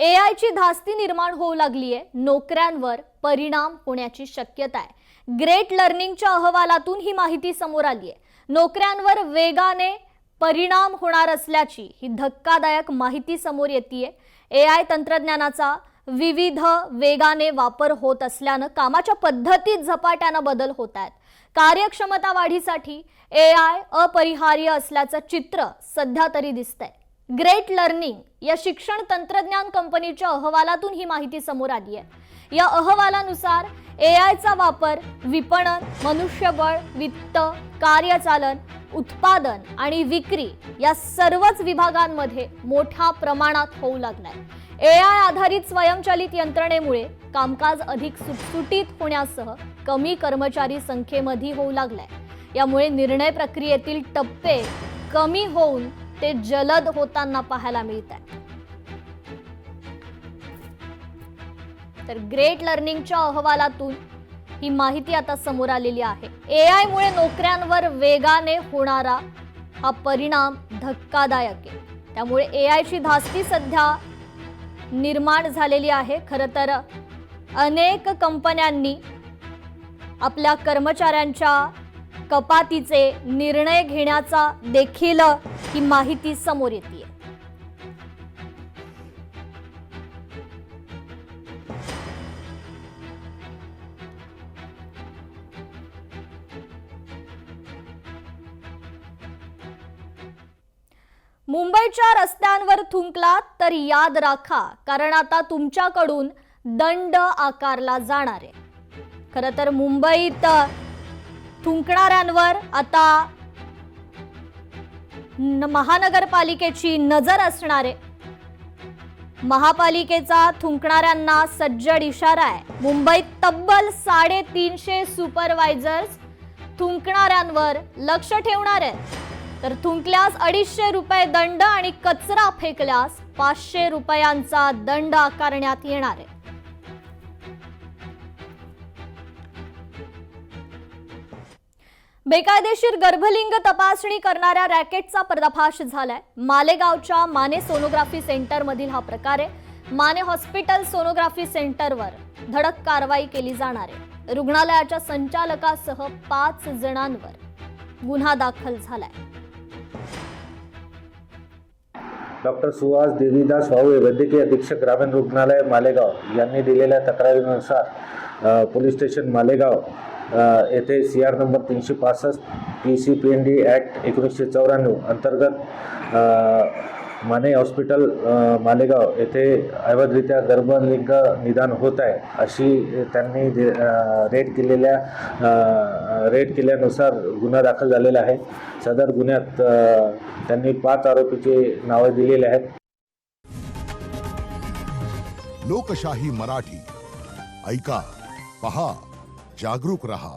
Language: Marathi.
AI ची धास्ती निर्माण होऊ लागली आहे। नोकऱ्यांवर परिणाम होण्याची शक्यता आहे। ग्रेट लर्निंगच्या अहवालातून ही माहिती समोर आली आहे। नोकऱ्यांवर वेगाने परिणाम होणार असल्याची ही धक्कादायक माहिती समोर येतीये। AI तंत्रज्ञानाचा विविध वेगाने वापर होत असल्याने कामाच्या पद्धतीत झपाट्याने बदल होत आहेत। कार्यक्षमता वाढीसाठी AI अपरिहार्य असल्याचं चित्र सध्या तरी दिसतंय। ग्रेट लर्निंग या शिक्षण तंत्रज्ञान कंपनीच्या अहवालातून ही माहिती समोर आली आहे। या अहवालानुसार AI चा वापर विपणन, मनुष्यबळ, वित्त, कार्यचालन, उत्पादन आणि विक्री या सर्वच विभागांमध्ये मोठ्या प्रमाणात होऊ लागलाय। AI आधारित स्वयंचलित यंत्रणेमुळे कामकाज अधिक सुटसुटीत होण्यासह कमी कर्मचारी संख्येमध्ये होऊ लागलाय। यामुळे निर्णय प्रक्रियेतील टप्पे कमी होऊन ते जलद होताना पाहायला मिळतात। तर ग्रेट लर्निंगच्या अहवालातून ही माहिती आता समोर आलेली आहे। AI मुळे नोकऱ्यांवर वेगाने होणारा हा परिणाम धक्कादायक आहे। त्यामुळे AI ची धास्ती सध्या निर्माण झालेली आहे। खरं तर अनेक कंपन्यांनी आपल्या कर्मचाऱ्यांच्या कपातीचे निर्णय घेण्याचा देखील ही माहिती समोर येते। मुंबईच्या रस्त्यांवर थुंकलात तर याद राखा, कारण आता तुमच्याकडून दंड आकारला जाणार आहे। खरं तर मुंबईत थुंकणाऱ्यांवर आता महानगरपालिकेची नजर असणार आहे। महापालिकेचा थुंकणाऱ्यांना सज्जड इशारा आहे। मुंबईत तब्बल 350 सुपरवायझर्स थुंकणाऱ्यांवर लक्ष ठेवणार आहेत। तर थुंकल्यास 250 रुपये दंड आणि कचरा फेकल्यास 500 रुपयांचा दंड आकारण्यात येणार आहे। बेकायदेशीर गर्भलिंग तपासणी करणाऱ्या रॅकेटचा पर्दाफाश झालाय। मालेगावच्या माने सोनोग्राफी सेंटर मधील हा प्रकार आहे। माने हॉस्पिटल सोनोग्राफी सेंटरवर धडक कारवाई केली जाणार आहे। रुग्णालयाच्या संचालकासह 5 जणांवर गुन्हा दाखल झालाय। डॉक्टर सुहास देवीदास वावळे, वैद्यकीय अधीक्षक ग्रामीण रुग्णालय मालेगाव यांनी दिलेल्या तक्रारीनुसार पोलीस स्टेशन मालेगाव येथे CR नंबर 365 PCPND ॲक्ट 1994 अंतर्गत माने हॉस्पिटल मालेगाव येथे अवैधरित्या गर्भलिंग निदान होत आहे अशी त्यांनी रेड केल्यानुसार गुन्हा दाखल झालेला आहे। सदर गुन्ह्यात त्यांनी 5 आरोपीचे नावे दिलेले आहेत। लोकशाही मराठी ऐका, पहा, जागरूक रहा।